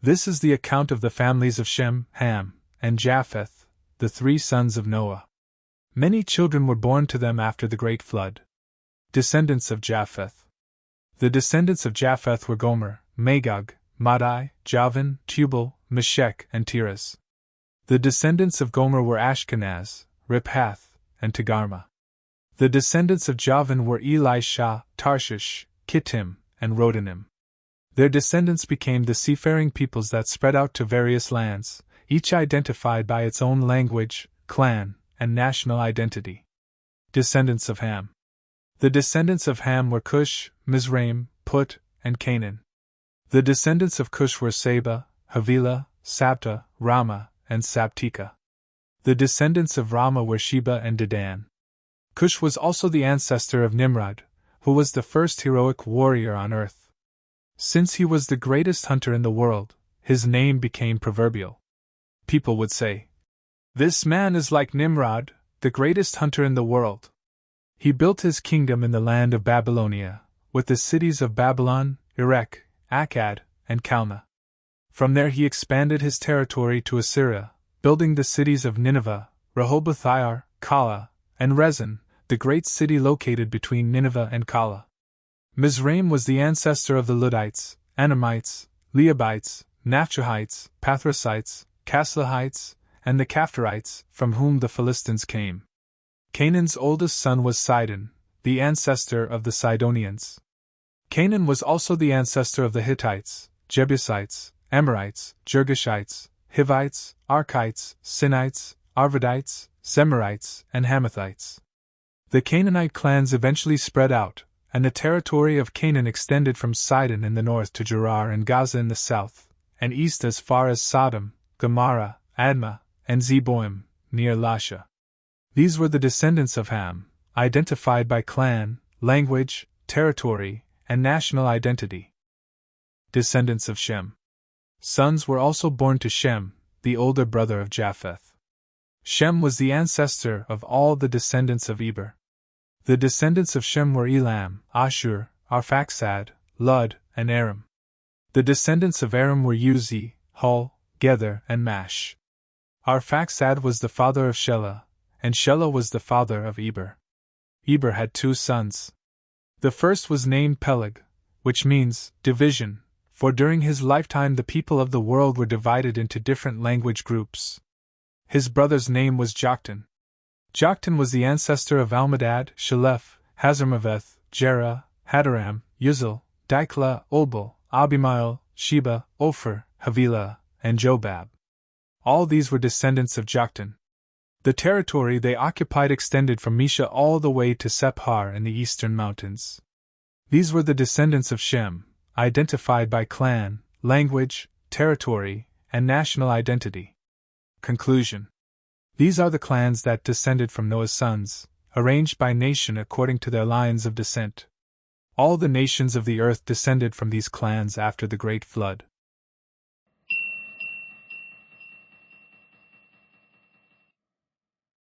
This is the account of the families of Shem, Ham, and Japheth, the 3 sons of Noah. Many children were born to them after the great flood. Descendants of Japheth. The descendants of Japheth were Gomer, Magog, Madai, Javan, Tubal, Meshech, and Tiras. The descendants of Gomer were Ashkenaz, Riphath, and Togarmah. The descendants of Javan were Elisha, Tarshish, Kittim, and Rodanim. Their descendants became the seafaring peoples that spread out to various lands, each identified by its own language, clan, and national identity. Descendants of Ham. The descendants of Ham were Cush, Mizraim, Put, and Canaan. The descendants of Cush were Seba, Havilah, Sabta, Rama, and Sabteka. The descendants of Rama were Sheba and Dedan. Cush was also the ancestor of Nimrod, who was the first heroic warrior on earth. Since he was the greatest hunter in the world, his name became proverbial. People would say, "This man is like Nimrod, the greatest hunter in the world." He built his kingdom in the land of Babylonia, with the cities of Babylon, Erech, Akkad, and Calneh. From there he expanded his territory to Assyria, building the cities of Nineveh, Rehoboth-ir, Calah, and Rezin, the great city located between Nineveh and Calah. Mizraim was the ancestor of the Ludites, Anamites, Leabites, Naphtuhites, Pathrasites, Caslahites, and the Caphtorites, from whom the Philistines came. Canaan's oldest son was Sidon, the ancestor of the Sidonians. Canaan was also the ancestor of the Hittites, Jebusites, Amorites, Girgashites, Hivites, Arkites, Sinites, Arvadites, Zemarites, and Hamathites. The Canaanite clans eventually spread out, and the territory of Canaan extended from Sidon in the north to Gerar and Gaza in the south, and east as far as Sodom, Gomorrah, Admah, and Zeboim, near Lasha. These were the descendants of Ham, identified by clan, language, territory, and national identity. Descendants of Shem. Sons were also born to Shem, the older brother of Japheth. Shem was the ancestor of all the descendants of Eber. The descendants of Shem were Elam, Ashur, Arphaxad, Lud, and Aram. The descendants of Aram were Uzi, Hul, Gether, and Mash. Arphaxad was the father of Shelah, and Shelah was the father of Eber. Eber had 2 sons. The first was named Peleg, which means division, for during his lifetime the people of the world were divided into different language groups. His brother's name was Joktan. Joktan was the ancestor of Almadad, Shalef, Hazarmaveth, Jerah, Hadaram, Uzal, Diklah, Olbal, Abimael, Sheba, Ophir, Havilah, and Jobab. All these were descendants of Joktan. The territory they occupied extended from Mesha all the way to Sephar in the eastern mountains. These were the descendants of Shem, identified by clan, language, territory, and national identity. Conclusion. These are the clans that descended from Noah's sons, arranged by nation according to their lines of descent. All the nations of the earth descended from these clans after the great flood.